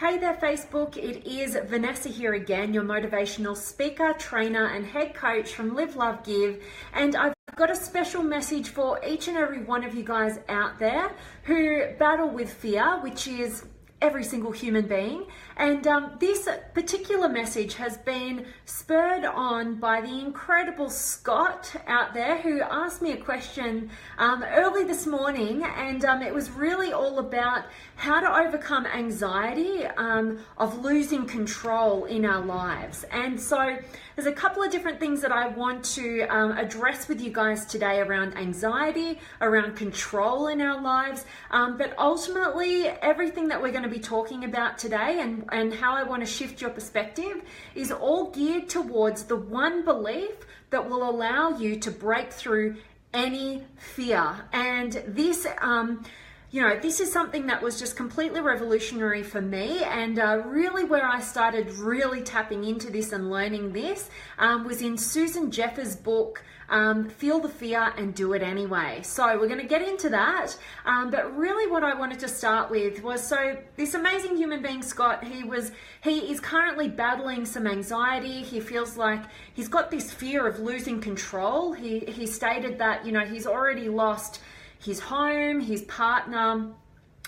Hey there Facebook, it is Vanessa here again, your motivational speaker, trainer and head coach from Live, Love, Give, and I've got a special message for each and every one of you guys out there who battle with fear, which is every single human being. And this particular message has been spurred on by the incredible Scott out there who asked me a question early this morning, and it was really all about how to overcome anxiety of losing control in our lives. And so there's a couple of different things that I want to address with you guys today around anxiety, around control in our lives, but ultimately everything that we're going to be talking about today and how I want to shift your perspective is all geared towards the one belief that will allow you to break through any fear. And this this is something that was just completely revolutionary for me, and really where I started really tapping into this and learning this was in Susan Jeffers' book, Feel the Fear and Do It Anyway. So we're going to get into that, but really what I wanted to start with was, so this amazing human being, Scott, he is currently battling some anxiety. He feels like he's got this fear of losing control. He stated that, he's already lost his home, his partner,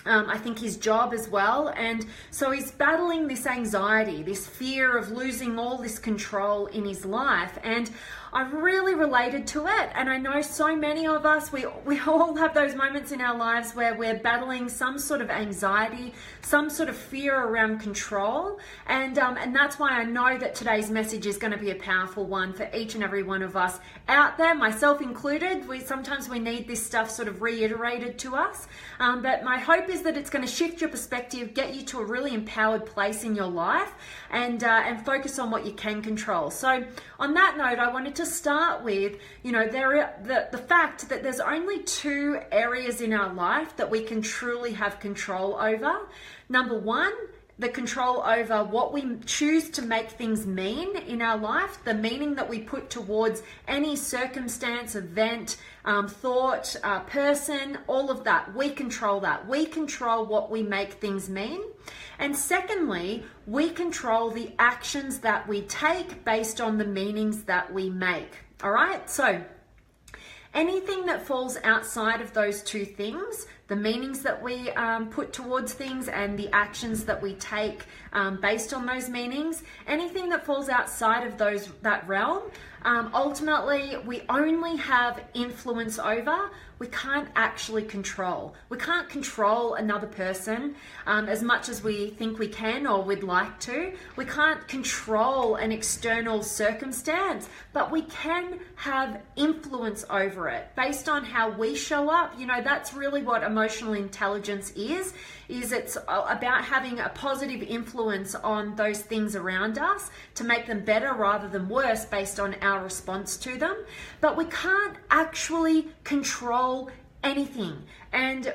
I think his job as well. And so he's battling this anxiety, this fear of losing all this control in his life. And I really related to it. And I know so many of us, we all have those moments in our lives where we're battling some sort of anxiety, some sort of fear around control. And that's why I know that today's message is going to be a powerful one for each and every one of us out there, myself included. Sometimes we need this stuff sort of reiterated to us. But my hope is that it's going to shift your perspective, get you to a really empowered place in your life, and focus on what you can control. So on that note, I wanted to start with, the fact that there's only two areas in our life that we can truly have control over. Number one, the control over what we choose to make things mean in our life, the meaning that we put towards any circumstance, event, thought, person, all of that. We control that. We control what we make things mean. And secondly, we control the actions that we take based on the meanings that we make. All right, so anything that falls outside of those two things, the meanings that we put towards things and the actions that we take based on those meanings, anything that falls outside of that realm, ultimately we only have influence over. We can't actually control. We can't control another person as much as we think we can or would like to. We can't control an external circumstance, but we can have influence over it based on how we show up. That's really what emotional intelligence is it's about having a positive influence on those things around us to make them better rather than worse based on our response to them. But we can't actually control anything. And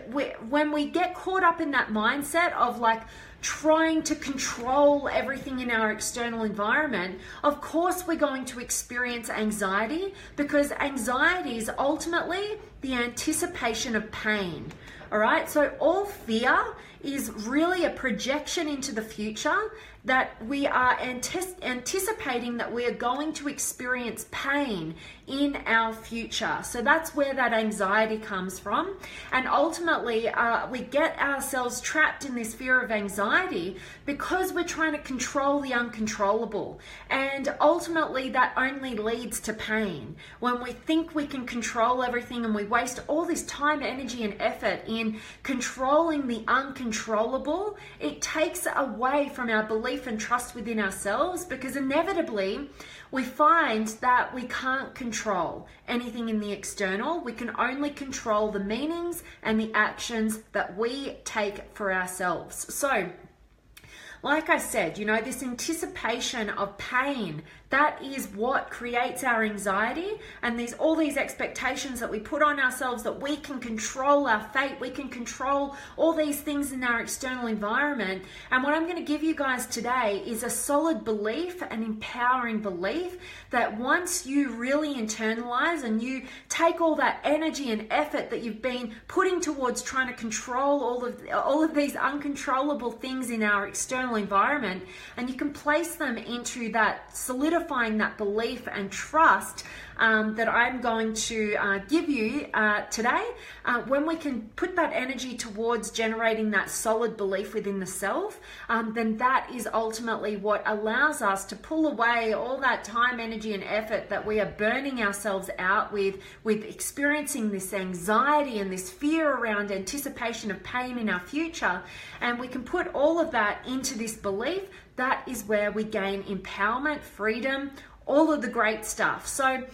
when we get caught up in that mindset of like trying to control everything in our external environment, of course we're going to experience anxiety, because anxiety is ultimately the anticipation of pain. All right, so all fear is really a projection into the future that we are anticipating that we are going to experience pain in our future. So that's where that anxiety comes from. And ultimately, we get ourselves trapped in this fear of anxiety because we're trying to control the uncontrollable. And ultimately, that only leads to pain. When we think we can control everything and we waste all this time, energy, and effort in controlling the uncontrollable, it takes away from our belief and trust within ourselves, because inevitably we find that we can't control anything in the external. We can only control the meanings and the actions that we take for ourselves. So like I said, this anticipation of pain, that is what creates our anxiety, and there's all these expectations that we put on ourselves that we can control our fate, we can control all these things in our external environment. And what I'm going to give you guys today is a solid belief, an empowering belief, that once you really internalize and you take all that energy and effort that you've been putting towards trying to control all of these uncontrollable things in our external external environment, and you can place them into that solidifying that belief and trust that I'm going to give you today. When we can put that energy towards generating that solid belief within the self, then that is ultimately what allows us to pull away all that time, energy, and effort that we are burning ourselves out with experiencing this anxiety and this fear around anticipation of pain in our future. And we can put all of that into this belief. That is where we gain empowerment, freedom, all of the great stuff. So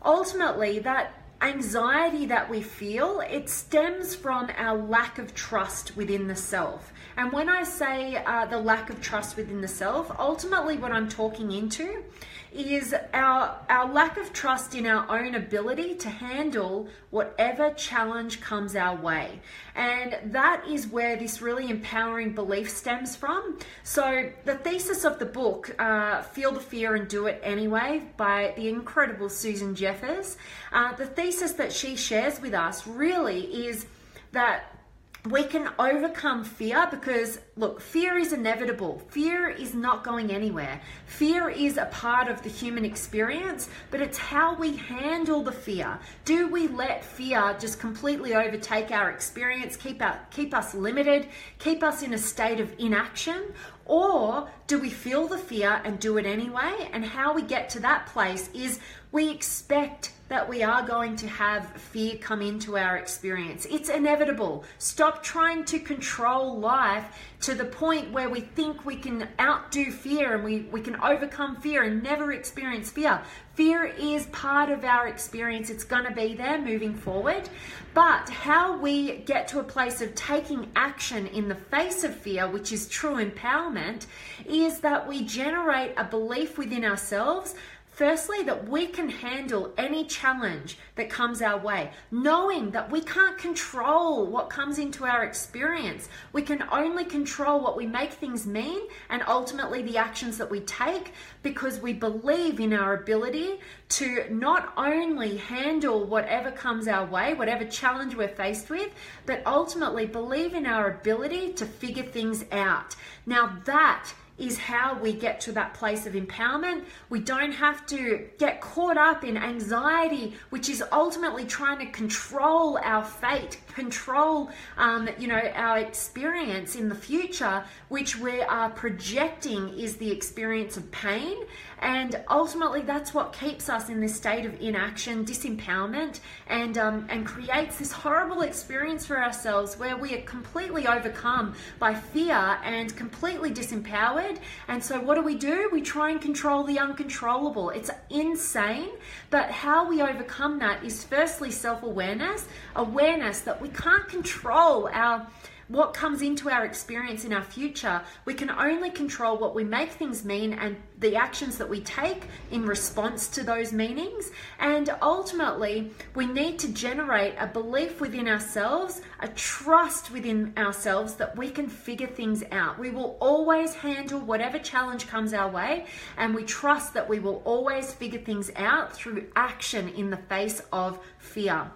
ultimately, that anxiety that we feel, it stems from our lack of trust within the self. And when I say the lack of trust within the self, ultimately what I'm talking into is our lack of trust in our own ability to handle whatever challenge comes our way. And that is where this really empowering belief stems from. So the thesis of the book, Feel the Fear and Do It Anyway, by the incredible Susan Jeffers, the thesis that she shares with us really is that we can overcome fear because, look, fear is inevitable. Fear is not going anywhere. Fear is a part of the human experience, but it's how we handle the fear. Do we let fear just completely overtake our experience, keep us limited, keep us in a state of inaction? Or do we feel the fear and do it anyway? And how we get to that place is we expect that we are going to have fear come into our experience. It's inevitable. Stop trying to control life to the point where we think we can outdo fear and we can overcome fear and never experience fear. Fear is part of our experience. It's going to be there moving forward. But how we get to a place of taking action in the face of fear, which is true empowerment, is that we generate a belief within ourselves, firstly, that we can handle any challenge that comes our way, knowing that we can't control what comes into our experience. We can only control what we make things mean and ultimately the actions that we take, because we believe in our ability to not only handle whatever comes our way, whatever challenge we're faced with, but ultimately believe in our ability to figure things out. Now that is how we get to that place of empowerment. We don't have to get caught up in anxiety, which is ultimately trying to control our fate, control our experience in the future, which we are projecting is the experience of pain. And ultimately that's what keeps us in this state of inaction, disempowerment, and creates this horrible experience for ourselves where we are completely overcome by fear and completely disempowered. And so what do? We try and control the uncontrollable. It's insane. But how we overcome that is firstly self-awareness, awareness that we can't control what comes into our experience in our future. We can only control what we make things mean and the actions that we take in response to those meanings. And ultimately, we need to generate a belief within ourselves, a trust within ourselves that we can figure things out. We will always handle whatever challenge comes our way, and we trust that we will always figure things out through action in the face of fear.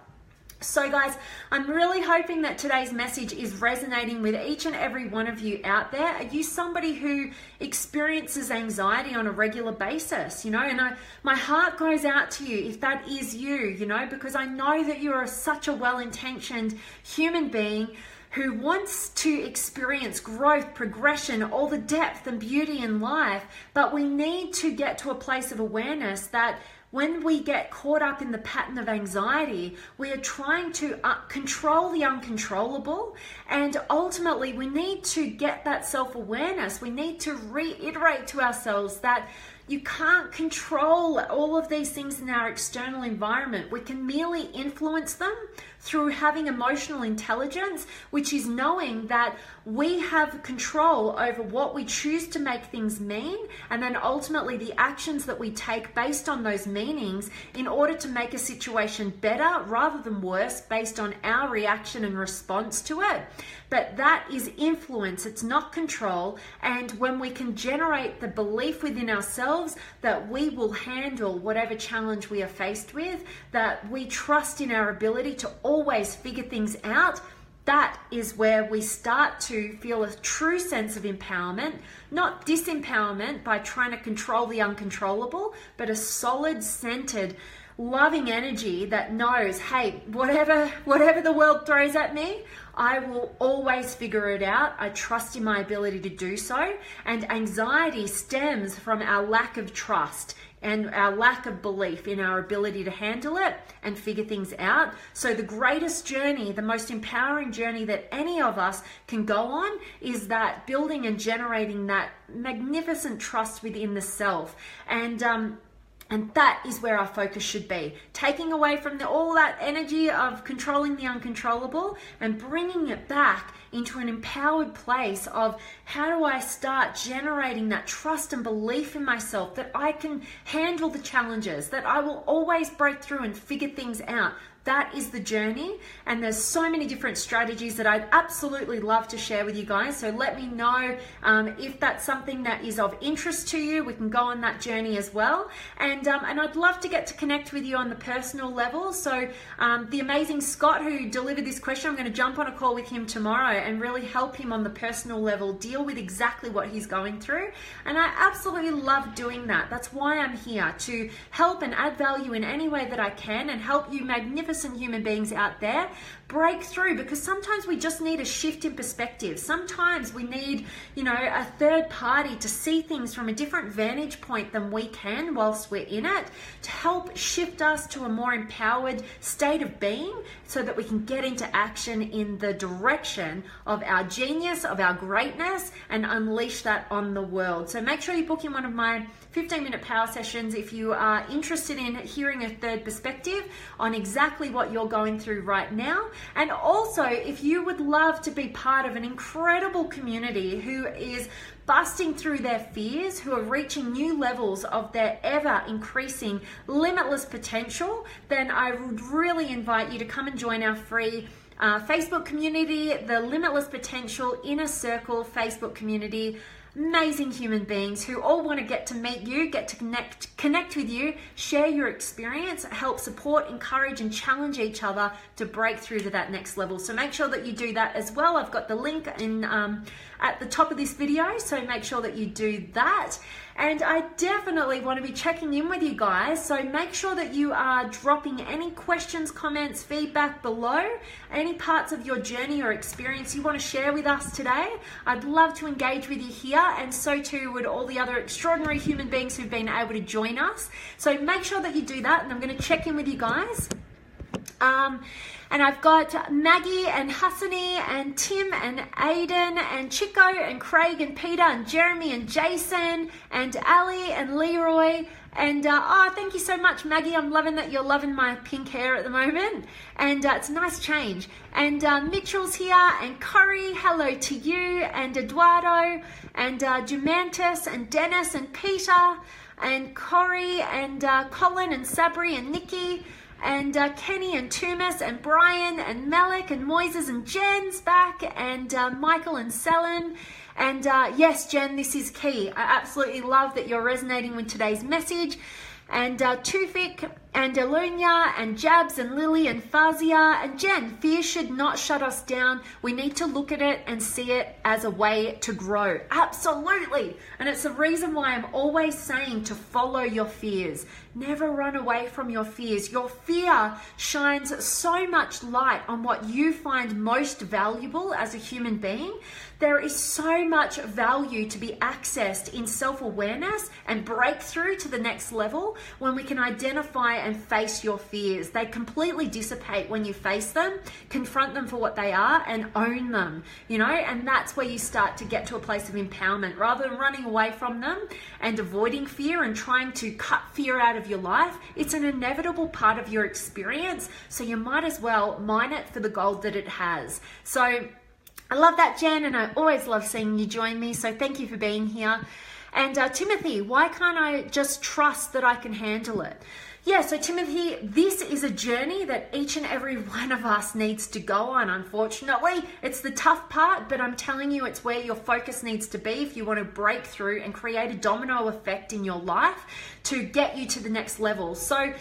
So guys, I'm really hoping that today's message is resonating with each and every one of you out there. Are you somebody who experiences anxiety on a regular basis? And my heart goes out to you if that is you, because I know that you are such a well-intentioned human being who wants to experience growth, progression, all the depth and beauty in life. But we need to get to a place of awareness that when we get caught up in the pattern of anxiety, we are trying to control the uncontrollable, and ultimately we need to get that self-awareness. We need to reiterate to ourselves that you can't control all of these things in our external environment. We can merely influence them through having emotional intelligence, which is knowing that we have control over what we choose to make things mean, and then ultimately the actions that we take based on those meanings in order to make a situation better rather than worse based on our reaction and response to it. But that is influence, it's not control. And when we can generate the belief within ourselves that we will handle whatever challenge we are faced with, that we trust in our ability to always figure things out, that is where we start to feel a true sense of empowerment, not disempowerment by trying to control the uncontrollable, but a solid, centered, loving energy that knows, hey, whatever the world throws at me, I will always figure it out. I trust in my ability to do so. And anxiety stems from our lack of trust and our lack of belief in our ability to handle it and figure things out. So the greatest journey, the most empowering journey that any of us can go on is that building and generating that magnificent trust within the self. And that is where our focus should be. Taking away from all that energy of controlling the uncontrollable and bringing it back into an empowered place of how do I start generating that trust and belief in myself that I can handle the challenges, that I will always break through and figure things out. That is the journey, and there's so many different strategies that I'd absolutely love to share with you guys. So let me know if that's something that is of interest to you. We can go on that journey as well, and I'd love to get to connect with you on the personal level. So the amazing Scott who delivered this question, I'm going to jump on a call with him tomorrow and really help him on the personal level deal with exactly what he's going through. And I absolutely love doing that. That's why I'm here, to help and add value in any way that I can and help you magnificent human beings out there break through, because sometimes we just need a shift in perspective. Sometimes we need, a third party to see things from a different vantage point than we can whilst we're in it, to help shift us to a more empowered state of being so that we can get into action in the direction of our genius, of our greatness, and unleash that on the world. So make sure you book in one of my 15-minute power sessions if you are interested in hearing a third perspective on exactly what you're going through right now. And also, if you would love to be part of an incredible community who is busting through their fears, who are reaching new levels of their ever increasing limitless potential, then I would really invite you to come and join our free Facebook community, the Limitless Potential Inner Circle Facebook community. Amazing human beings who all want to get to meet you, get to connect with you, share your experience, help support, encourage, and challenge each other to break through to that next level. So make sure that you do that as well. I've got the link in at the top of this video, so make sure that you do that. And I definitely want to be checking in with you guys, so make sure that you are dropping any questions, comments, feedback below, any parts of your journey or experience you want to share with us today. I'd love to engage with you here, and so too would all the other extraordinary human beings who've been able to join us. So make sure that you do that, and I'm going to check in with you guys. And I've got Maggie and Hassani and Tim and Aiden and Chico and Craig and Peter and Jeremy and Jason and Ali and Leroy. And thank you so much, Maggie. I'm loving that you're loving my pink hair at the moment. And it's a nice change. And Mitchell's here, and Corey, hello to you, and Eduardo, and Jumantis, and Dennis, and Peter, and Corey, and Colin, and Sabri, and Nikki, and Kenny, and Tumas, and Brian, and Malik, and Moises, and Jen's back, and Michael, and Selen. And yes, Jen, this is key. I absolutely love that you're resonating with today's message. And Tufik, and Elunia, and Jabs, and Lily, and Fazia, and Jen, fear should not shut us down. We need to look at it and see it as a way to grow. Absolutely. And it's the reason why I'm always saying to follow your fears. Never run away from your fears. Your fear shines so much light on what you find most valuable as a human being. There is so much value to be accessed in self-awareness and breakthrough to the next level when we can identify and face your fears. They completely dissipate when you face them, confront them for what they are, and own them, and that's where you start to get to a place of empowerment. Rather than running away from them and avoiding fear and trying to cut fear out of your life, it's an inevitable part of your experience, so you might as well mine it for the gold that it has. So I love that, Jen, and I always love seeing you join me, so thank you for being here. And Timothy, why can't I just trust that I can handle it? Yeah, so Timothy, this is a journey that each and every one of us needs to go on, unfortunately. It's the tough part, but I'm telling you, it's where your focus needs to be if you want to break through and create a domino effect in your life to get you to the next level. So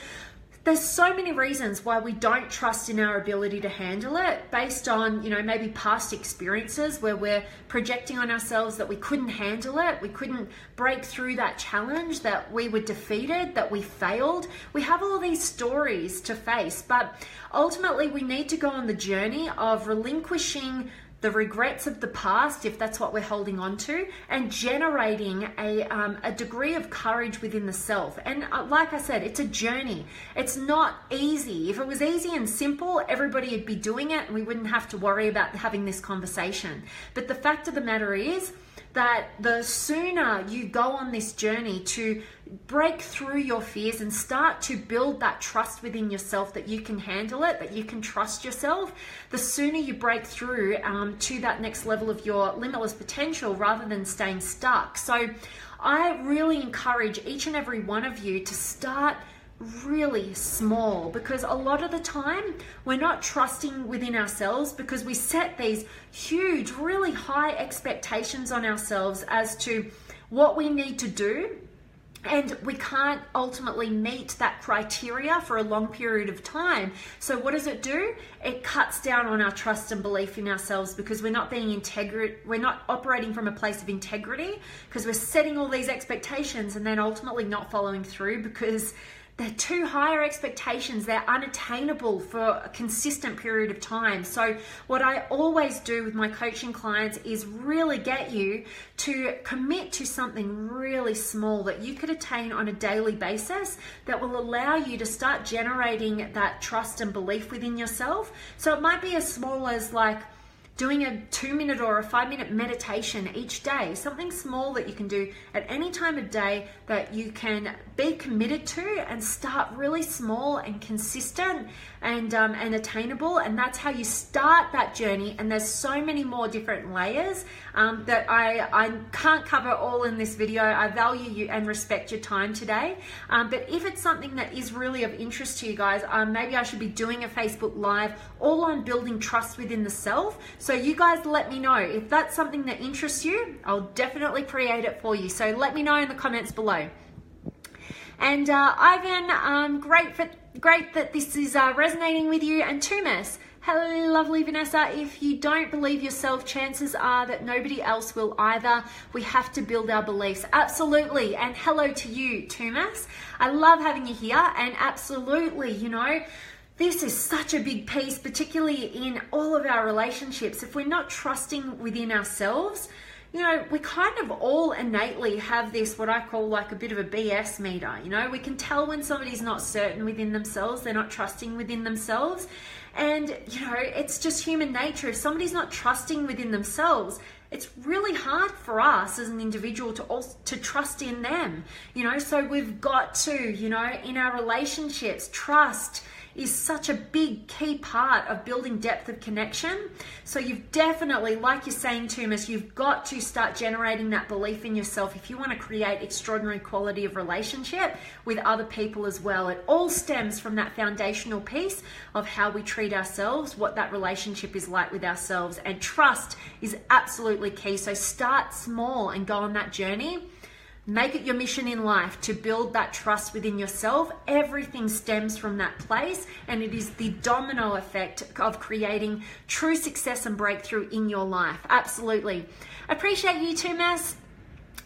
there's so many reasons why we don't trust in our ability to handle it, based on, maybe past experiences where we're projecting on ourselves that we couldn't handle it, we couldn't break through that challenge, that we were defeated, that we failed. We have all these stories to face, but ultimately we need to go on the journey of relinquishing the regrets of the past, if that's what we're holding on to, and generating a degree of courage within the self. And like I said, it's a journey. It's not easy. If it was easy and simple, everybody would be doing it and we wouldn't have to worry about having this conversation. But the fact of the matter is that the sooner you go on this journey to break through your fears and start to build that trust within yourself that you can handle it, that you can trust yourself, the sooner you break through to that next level of your limitless potential rather than staying stuck. So I really encourage each and every one of you to start really small, because a lot of the time we're not trusting within ourselves because we set these huge, really high expectations on ourselves as to what we need to do, and we can't ultimately meet that criteria for a long period of time. So what does it do? It cuts down on our trust and belief in ourselves, because we're not being we're not operating from a place of integrity, because we're setting all these expectations and then ultimately not following through because they're too higher expectations. They're unattainable for a consistent period of time. So what I always do with my coaching clients is really get you to commit to something really small that you could attain on a daily basis that will allow you to start generating that trust and belief within yourself. So it might be as small as like doing a 2-minute or a 5-minute meditation each day, something small that you can do at any time of day that you can be committed to, and start really small and consistent and attainable. And that's how you start that journey. And there's so many more different layers that I can't cover all in this video. I value you and respect your time today. But if it's something that is really of interest to you guys, maybe I should be doing a Facebook Live all on building trust within the self. So you guys let me know. If that's something that interests you, I'll definitely create it for you. So let me know in the comments below. And Ivan, great that this is resonating with you. And Tumas, hello, lovely Vanessa. If you don't believe yourself, chances are that nobody else will either. We have to build our beliefs. Absolutely. And hello to you, Tumas. I love having you here. And absolutely, this is such a big piece, particularly in all of our relationships. If we're not trusting within ourselves, we kind of all innately have this, what I call like a bit of a BS meter. We can tell when somebody's not certain within themselves, they're not trusting within themselves. And, it's just human nature. If somebody's not trusting within themselves, it's really hard for us as an individual to trust in them. So we've got to, in our relationships, trust is such a big key part of building depth of connection. So you've definitely, like you're saying, Tumas, you've got to start generating that belief in yourself if you want to create extraordinary quality of relationship with other people as well. It all stems from that foundational piece of how we treat ourselves, what that relationship is like with ourselves, and trust is absolutely key. So start small and go on that journey. Make it your mission in life to build that trust within yourself. Everything stems from that place, and it is the domino effect of creating true success and breakthrough in your life. Absolutely. Appreciate you, Tumas.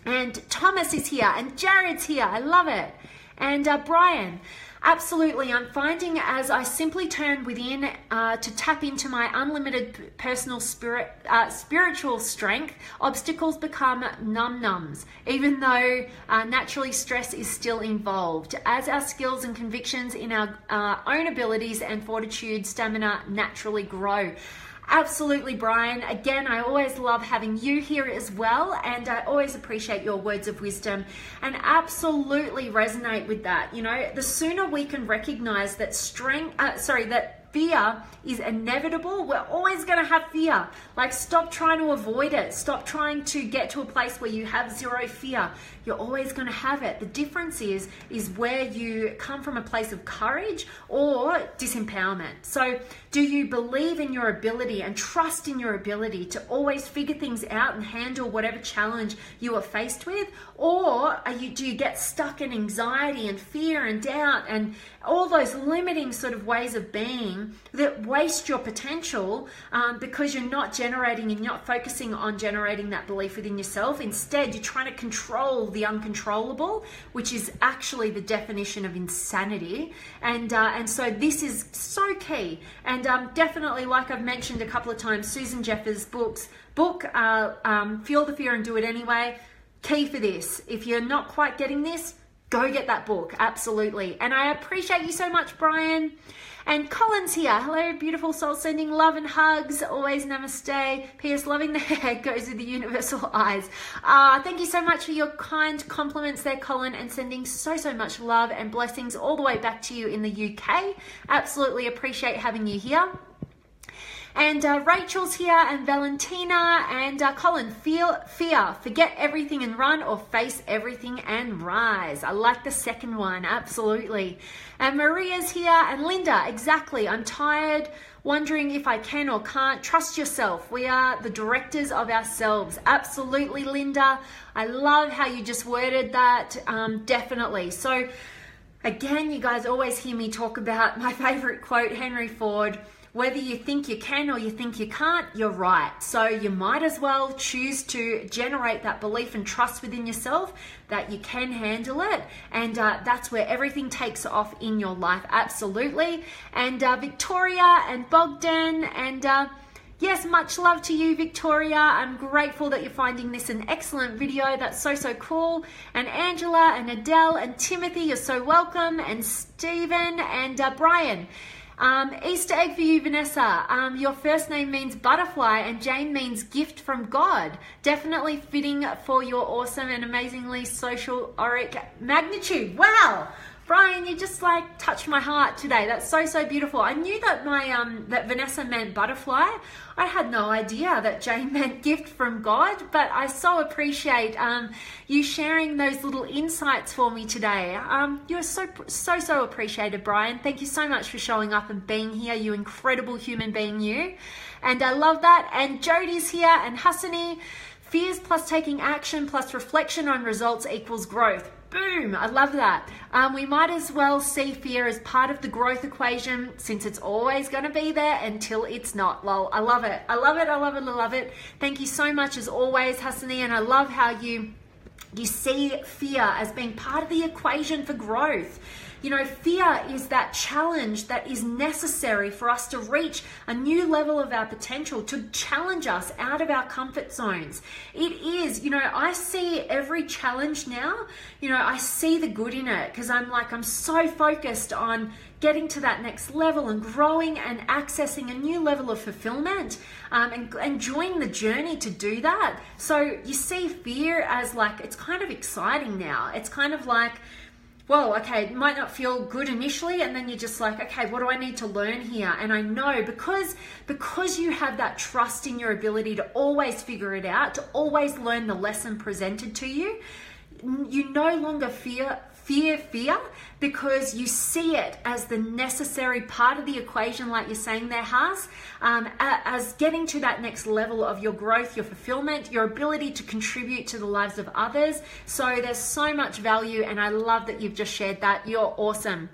And Thomas is here, and Jared's here. I love it. And Brian, absolutely. I'm finding as I simply turn within to tap into my unlimited personal spiritual strength, obstacles become num-nums, even though naturally stress is still involved. As our skills and convictions in our own abilities and fortitude, stamina naturally grow. Absolutely, Brian. Again, I always love having you here as well, and I always appreciate your words of wisdom and absolutely resonate with that. The sooner we can recognize that fear is inevitable. We're always going to have fear. Like, stop trying to avoid it. Stop trying to get to a place where you have zero fear. You're always going to have it. The difference is where you come from a place of courage or disempowerment. So do you believe in your ability and trust in your ability to always figure things out and handle whatever challenge you are faced with? Or do you get stuck in anxiety and fear and doubt and all those limiting sort of ways of being that waste your potential because you're not generating and not focusing on generating that belief within yourself? Instead, you're trying to control the uncontrollable, which is actually the definition of insanity. And so this is so key. And definitely, like I've mentioned a couple of times, Susan Jeffers' book, Feel the Fear and Do It Anyway, key for this. If you're not quite getting this, go get that book, absolutely. And I appreciate you so much, Brian. And Colin's here. Hello, beautiful soul, sending love and hugs. Always namaste. P.S. Loving the hair goes with the universal eyes. Thank you so much for your kind compliments there, Colin, and sending so much love and blessings all the way back to you in the UK. Absolutely appreciate having you here. And Rachel's here, and Valentina, and Colin, fear, forget everything and run, or face everything and rise. I like the second one, absolutely. And Maria's here, and Linda, exactly. I'm tired, wondering if I can or can't. Trust yourself. We are the directors of ourselves. Absolutely, Linda. I love how you just worded that, definitely. So again, you guys always hear me talk about my favorite quote, Henry Ford. Whether you think you can or you think you can't, you're right. So you might as well choose to generate that belief and trust within yourself that you can handle it. And that's where everything takes off in your life, absolutely. And Victoria and Bogdan and yes, much love to you, Victoria. I'm grateful that you're finding this an excellent video. That's so cool. And Angela and Adele and Timothy, you're so welcome. And Stephen and Brian. Easter egg for you, Vanessa. Your first name means butterfly and Jane means gift from God. Definitely fitting for your awesome and amazingly social auric magnitude. Wow. Brian, you just like touched my heart today. That's so beautiful. I knew that that Vanessa meant butterfly. I had no idea that Jane meant gift from God, but I so appreciate you sharing those little insights for me today. You're so appreciated, Brian. Thank you so much for showing up and being here, you incredible human being, you. And I love that. And Jodie's here, and Hassani. Fears plus taking action plus reflection on results equals growth. Boom, I love that. We might as well see fear as part of the growth equation, since it's always going to be there until it's not. Lol, I love it. I love it. I love it. I love it. Thank you so much as always, Hassani. And I love how you see fear as being part of the equation for growth. You know, fear is that challenge that is necessary for us to reach a new level of our potential, to challenge us out of our comfort zones. It is, you know, I see every challenge now, you know, I see the good in it, because I'm so focused on getting to that next level and growing and accessing a new level of fulfillment and enjoying the journey to do that. So you see fear as like, it's kind of exciting now. It's kind of like, well, okay, it might not feel good initially, and then you're just like, okay, what do I need to learn here? And I know because you have that trust in your ability to always figure it out, to always learn the lesson presented to you, you no longer fear because you see it as the necessary part of the equation, like you're saying there, Haas, as getting to that next level of your growth, your fulfillment, your ability to contribute to the lives of others. So there's so much value, and I love that you've just shared that. You're awesome.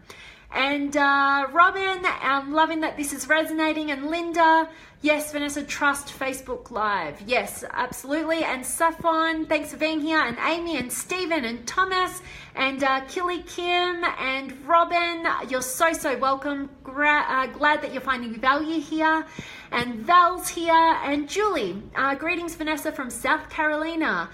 And Robin, I'm loving that this is resonating. And Linda, yes, Vanessa, trust Facebook Live. Yes, absolutely. And Safon, thanks for being here. And Amy and Stephen and Thomas and Killy Kim and Robin, you're so welcome. Glad that you're finding value here. And Val's here. And Julie, greetings, Vanessa from South Carolina.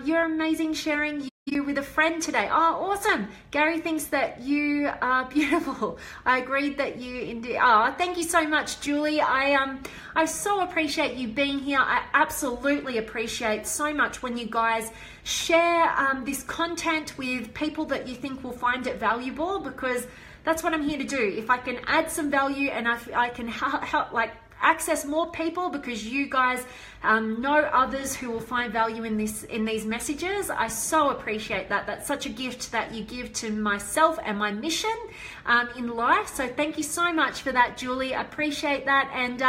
You're amazing, sharing you with a friend today. Oh, awesome. Gary thinks that you are beautiful. I agreed that you indeed. Oh, thank you so much, Julie. I so appreciate you being here. I absolutely appreciate so much when you guys share this content with people that you think will find it valuable, because That's what I'm here to do. If I can add some value and I can help like access more people, because you guys know others who will find value in these messages, I so appreciate that. That's such a gift that you give to myself and my mission in life. So thank you so much for that, Julie. I appreciate that. And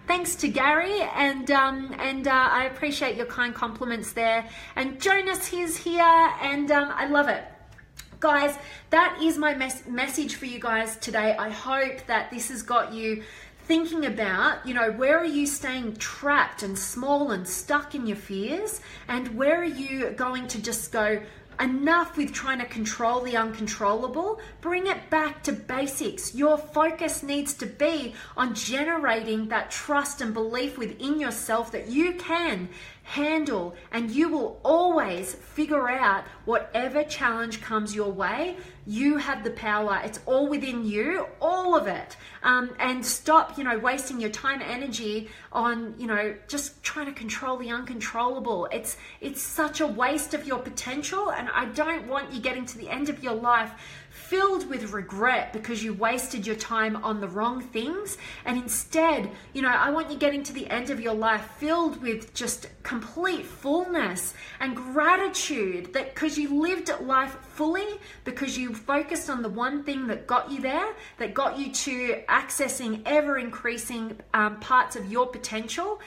thanks to Gary, and I appreciate your kind compliments there. And Jonas is here, and I love it. Guys, that is my message for you guys today. I hope that this has got you thinking about, where are you staying trapped and small and stuck in your fears, and where are you going to just go, enough with trying to control the uncontrollable. Bring it back to basics. Your focus needs to be on generating that trust and belief within yourself that you can handle, and you will always figure out whatever challenge comes your way. You have the power. It's all within you, all of it. And stop, wasting your time and energy on, just trying to control the uncontrollable. It's such a waste of your potential, and I don't want you getting to the end of your life filled with regret because you wasted your time on the wrong things. And instead, I want you getting to the end of your life filled with just complete fullness and gratitude, that because you lived life fully, because you focused on the one thing that got you there, that got you to accessing ever increasing parts of your potential,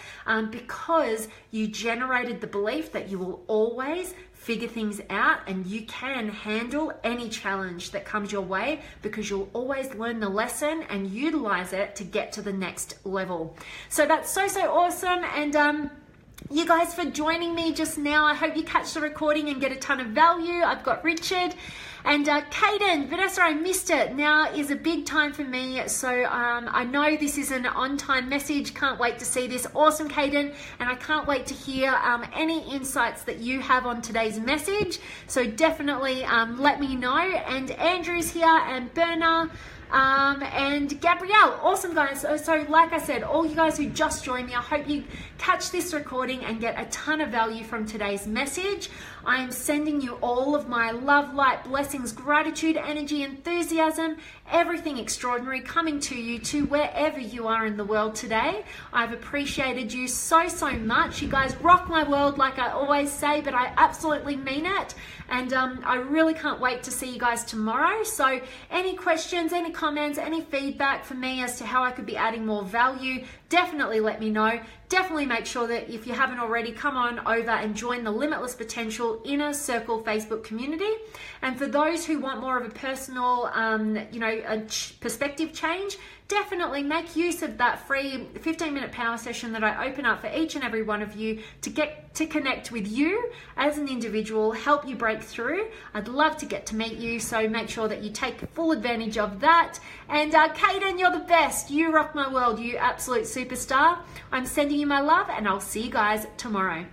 because you generated the belief that you will always figure things out and you can handle any challenge that comes your way, because you'll always learn the lesson and utilize it to get to the next level. So that's so awesome. And you guys for joining me just now. I hope you catch the recording and get a ton of value. I've got Richard and Caden. Vanessa, I missed it. Now is a big time for me. So I know this is an on-time message. Can't wait to see this. Awesome, Caden. And I can't wait to hear any insights that you have on today's message. So definitely let me know. And Andrew's here, and Berna, and Gabrielle. Awesome, guys. So like I said, all you guys who just joined me, I hope you catch this recording and get a ton of value from today's message. I am sending you all of my love, light, blessings, gratitude, energy, enthusiasm, everything extraordinary coming to you, to wherever you are in the world today. I've appreciated you so much. You guys rock my world, like I always say, but I absolutely mean it. And I really can't wait to see you guys tomorrow. So any questions, any comments, any feedback for me as to how I could be adding more value, definitely let me know. Definitely make sure that if you haven't already, come on over and join the Limitless Potential Inner Circle Facebook community. And for those who want more of a personal, a perspective change, definitely make use of that free 15-minute power session that I open up for each and every one of you to get to connect with you as an individual, help you break through. I'd love to get to meet you, so make sure that you take full advantage of that. And Caden, you're the best. You rock my world, you absolute superstar. I'm sending you my love, and I'll see you guys tomorrow.